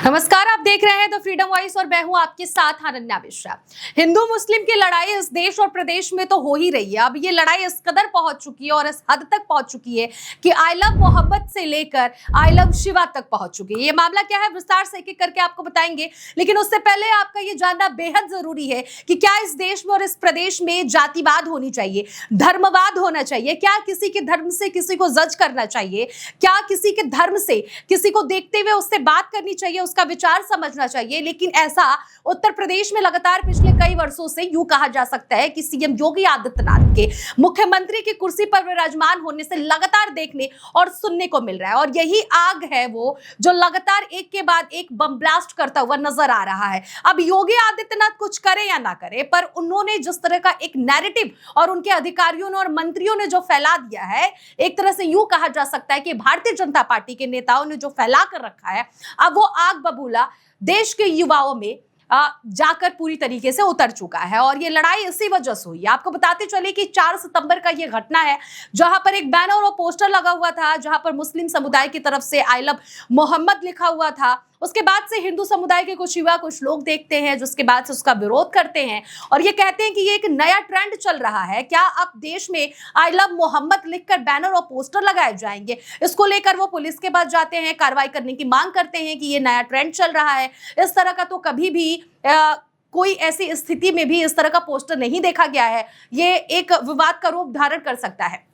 नमस्कार, आप देख रहे हैं द फ्रीडम वॉइस और मैं हूं आपके साथ अनन्या मिश्रा। हिंदू मुस्लिम की लड़ाई इस देश और प्रदेश में तो हो ही रही है। अब ये लड़ाई इस कदर पहुंच चुकी है और इस हद तक पहुंच चुकी है कि आई लव मोहम्मद से लेकर आई लव शिवा तक पहुंच चुकी है। ये मामला क्या है, विस्तार से एक-एक करके आपको बताएंगे, लेकिन उससे पहले आपका ये जानना बेहद जरूरी है कि क्या इस देश में और इस प्रदेश में जातिवाद होनी चाहिए, धर्मवाद होना चाहिए, क्या किसी के धर्म से किसी को जज करना चाहिए, क्या किसी के धर्म से किसी को देखते हुए उससे बात करनी चाहिए, उसका विचार समझना चाहिए। लेकिन ऐसा उत्तर प्रदेश में लगातार पिछले कई वर्षों से यूं कहा जा सकता है कि सीएम योगी आदित्यनाथ के मुख्यमंत्री की कुर्सी पर विराजमान होने से लगातार देखने और सुनने को मिल रहा है। और यही आग है वो जो लगातार एक के बाद एक बम ब्लास्ट करता हुआ नजर आ रहा है। अब योगी आदित्यनाथ कुछ करे या ना करे, पर उन्होंने जिस तरह का एक नैरेटिव और उनके अधिकारियों ने और मंत्रियों ने जो फैला दिया है, एक तरह से यूं कहा जा सकता है कि भारतीय जनता पार्टी के नेताओं ने जो फैला कर रखा है, अब वो आग बबूला देश के युवाओं में जाकर पूरी तरीके से उतर चुका है। और ये लड़ाई इसी वजह से हुई है। आपको बताते चले कि 4 सितंबर का ये घटना है, जहां पर एक बैनर और पोस्टर लगा हुआ था, जहां पर मुस्लिम समुदाय की तरफ से आई लव मोहम्मद लिखा हुआ था। उसके बाद से हिंदू समुदाय के कुछ युवा, कुछ लोग देखते हैं, जिसके बाद से उसका विरोध करते हैं और ये कहते हैं कि ये एक नया ट्रेंड चल रहा है। क्या अब देश में आई लव मोहम्मद लिखकर बैनर और पोस्टर लगाए जाएंगे? इसको लेकर वो पुलिस के पास जाते हैं, कार्रवाई करने की मांग करते हैं कि ये नया ट्रेंड चल रहा है। इस तरह का तो कभी भी कोई ऐसी स्थिति में भी इस तरह का पोस्टर नहीं देखा गया है। ये एक विवाद का रूप धारण कर सकता है।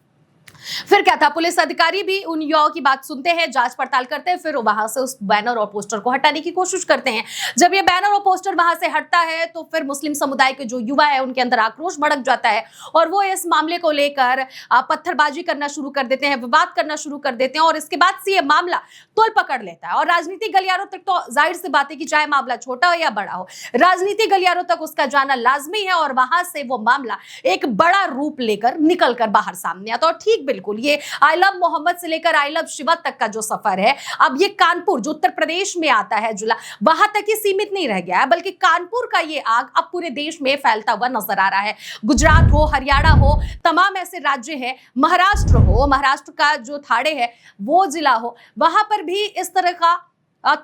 फिर क्या था, पुलिस अधिकारी भी उन युवाओं की बात सुनते हैं, जांच पड़ताल करते हैं, फिर वहां से उस बैनर और पोस्टर को हटाने की कोशिश करते हैं। जब ये बैनर और पोस्टर वहां से हटता है तो फिर मुस्लिम समुदाय के जो युवा है उनके अंदर आक्रोश भड़क जाता है और वो इस मामले को लेकर पत्थरबाजी करना शुरू कर देते हैं, विवाद करना शुरू कर देते हैं और इसके बाद से ये मामला तूल पकड़ लेता है। और राजनीतिक गलियारों तक तो जाहिर सी बात है कि चाहे मामला छोटा हो या बड़ा हो, राजनीतिक गलियारों तक उसका जाना लाजमी है और वहां से वो मामला एक बड़ा रूप लेकर निकल कर बाहर सामने आता है। और ठीक बिल्कुल ये आई लव मोहम्मद से लेकर आई लव शिवा तक का जो सफर है, अब ये कानपुर जो उत्तर प्रदेश में आता है जिला, वहां तक ही सीमित नहीं रह गया है, बल्कि कानपुर का ये आग अब पूरे देश में फैलता हुआ नजर आ रहा है। गुजरात हो, हरियाणा हो, तमाम ऐसे राज्य हैं, महाराष्ट्र हो, महाराष्ट्र का जो ठाणे है वो जिला हो, वहां पर भी इस तरह का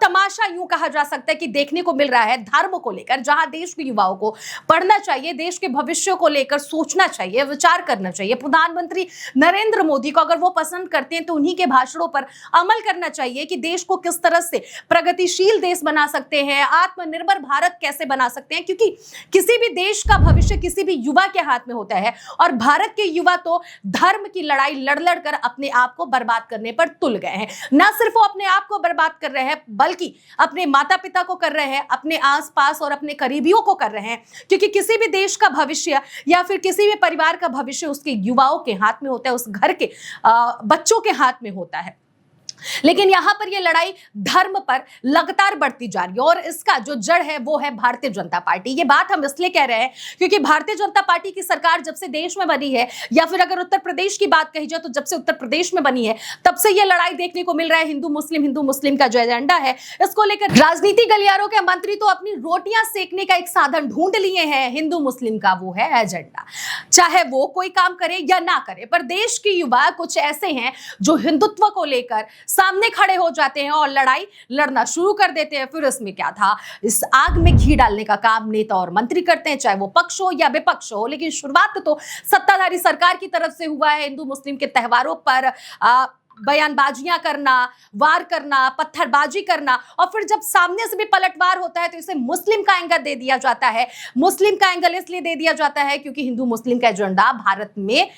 तमाशा यूं कहा जा सकता है कि देखने को मिल रहा है धर्म को लेकर, जहां देश के युवाओं को पढ़ना चाहिए, देश के भविष्य को लेकर सोचना चाहिए, विचार करना चाहिए। प्रधानमंत्री नरेंद्र मोदी को अगर वो पसंद करते हैं तो उन्हीं के भाषणों पर अमल करना चाहिए कि देश को किस तरह से प्रगतिशील देश बना सकते हैं, आत्मनिर्भर भारत कैसे बना सकते हैं, क्योंकि किसी भी देश का भविष्य किसी भी युवा के हाथ में होता है। और भारत के युवा तो धर्म की लड़ाई लड़ लड़ कर अपने आप को बर्बाद करने पर तुल गए हैं। न सिर्फ वो अपने आप को बर्बाद कर रहे हैं, बल्कि अपने माता पिता को कर रहे हैं, अपने आसपास और अपने करीबियों को कर रहे हैं, क्योंकि किसी भी देश का भविष्य या फिर किसी भी परिवार का भविष्य उसके युवाओं के हाथ में होता है, उस घर के बच्चों के हाथ में होता है। लेकिन यहां पर यह लड़ाई धर्म पर लगातार बढ़ती जा रही है और इसका जो जड़ है वो है भारतीय जनता पार्टी। ये बात हम इसलिए कह रहे हैं क्योंकि भारतीय जनता पार्टी की सरकार जब से देश में बनी है, या फिर अगर उत्तर प्रदेश की बात कही जाए तो जब से उत्तर प्रदेश में बनी है, तब से यह लड़ाई देखने को मिल रहा है। हिंदू मुस्लिम का जो एजेंडा है, इसको लेकर राजनीति गलियारों के मंत्री तो अपनी रोटियां सेकने का एक साधन ढूंढ लिए हैं। हिंदू मुस्लिम का वो है एजेंडा, चाहे वो कोई काम करे या ना करे, पर देश के युवा कुछ ऐसे हैं जो हिंदुत्व को लेकर सामने खड़े हो जाते हैं और लड़ाई लड़ना शुरू कर देते हैं। फिर इसमें क्या था, इस आग में घी डालने का काम नेता और मंत्री करते हैं, चाहे वो पक्ष हो या विपक्ष हो। लेकिन शुरुआत तो सत्ताधारी सरकार की तरफ से हुआ है। हिंदू मुस्लिम के त्योहारों पर बयानबाजियां करना, वार करना, पत्थरबाजी करना, और फिर जब सामने से भी पलटवार होता है तो इसे मुस्लिम का एंगल दे दिया जाता है। मुस्लिम का एंगल इसलिए दे दिया जाता है क्योंकि हिंदू मुस्लिम का एजेंडा भारत में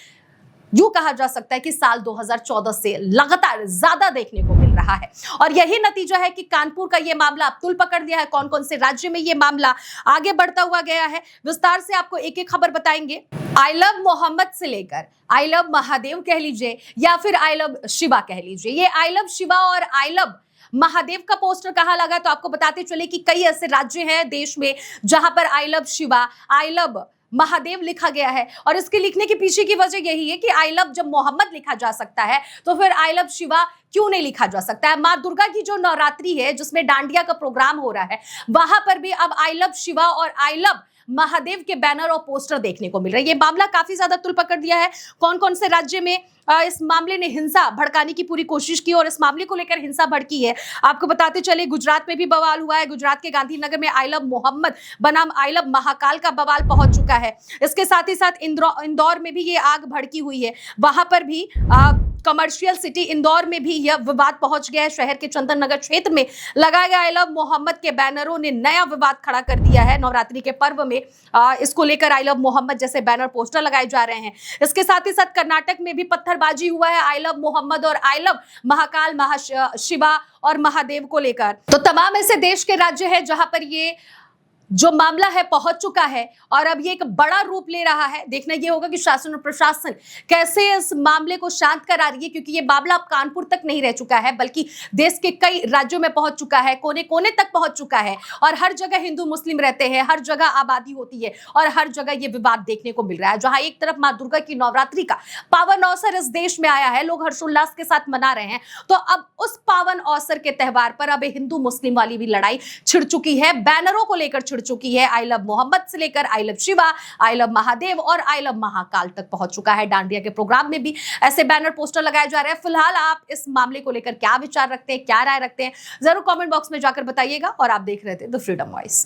यूं कहा जा सकता है कि साल 2014 से लगातार ज्यादा देखने को मिल रहा है। और यही नतीजा है कि कानपुर का यह मामला अब तुल पकड़ लिया है। कौन कौन से राज्य में यह मामला आगे बढ़ता हुआ गया है, विस्तार से आपको एक एक खबर बताएंगे। आई लव मोहम्मद से लेकर आई लव महादेव कह लीजिए या फिर आई लव शिवा कह लीजिए, ये आई लव शिवा और आई लव महादेव का पोस्टर कहां लगा, तो आपको बताते चले कि कई ऐसे राज्य हैं देश में जहां पर I love Shiva, I love Mahadev लिखा गया है। और इसके लिखने के पीछे की वजह यही है कि आई लव जब मोहम्मद लिखा जा सकता है तो फिर आई लव शिवा क्यों नहीं लिखा जा सकता है? मां दुर्गा की जो नवरात्रि है जिसमें डांडिया का प्रोग्राम हो रहा है, वहां पर भी अब आई लव शिवा और आई लव महादेव के बैनर और पोस्टर देखने को मिल रहे हैं। ये मामला काफी ज्यादा तुल पकड़ दिया है। कौन कौन से राज्य में इस मामले ने हिंसा भड़काने की पूरी कोशिश की और इस मामले को लेकर हिंसा भड़की है, आपको बताते चले। गुजरात में भी बवाल हुआ है। गुजरात के गांधीनगर में आई लव मोहम्मद बनाम आई लव महाकाल का बवाल पहुंच चुका है। इसके साथ ही साथ इंदौर में भी ये आग भड़की हुई है। वहां पर भी कमर्शियल सिटी इंदौर में भी यह विवाद पहुंच गया है। शहर के चंदन नगर क्षेत्र में लगाए गए आई लव मोहम्मद के बैनरों ने नया विवाद खड़ा कर दिया है। नवरात्रि के पर्व में इसको लेकर आई लव मोहम्मद जैसे बैनर पोस्टर लगाए जा रहे हैं। इसके साथ ही साथ कर्नाटक में भी पत्थरबाजी हुआ है आई लव मोहम्मद और आई लव महाकाल शिवा और महादेव को लेकर। तो तमाम ऐसे देश के राज्य है जहां पर ये जो मामला है पहुंच चुका है और अब ये एक बड़ा रूप ले रहा है। देखना ये होगा कि शासन और प्रशासन कैसे इस मामले को शांत करा रही है, क्योंकि ये मामला अब कानपुर तक नहीं रह चुका है बल्कि देश के कई राज्यों में पहुंच चुका है, कोने कोने तक पहुंच चुका है। और हर जगह हिंदू मुस्लिम रहते हैं, हर जगह आबादी होती है और हर जगह ये विवाद देखने को मिल रहा है। जहां एक तरफ मां दुर्गा की नवरात्रि का पावन अवसर इस देश में आया है, लोग हर्षोल्लास के साथ मना रहे हैं, तो अब उस पावन अवसर के त्योहार पर अब हिंदू मुस्लिम वाली भी लड़ाई छिड़ चुकी है। बैनरों को लेकर चुकी है। आई लव मोहम्मद से लेकर I love Shiva, I love Mahadev और आई लव महाकाल तक पहुंच चुका है। डांडिया के प्रोग्राम में भी ऐसे बैनर पोस्टर लगाए जा रहे हैं। फिलहाल आप इस मामले को लेकर क्या विचार रखते हैं, क्या राय रखते हैं, जरूर कमेंट बॉक्स में जाकर बताइएगा। और आप देख रहे थे द फ्रीडम वॉइस।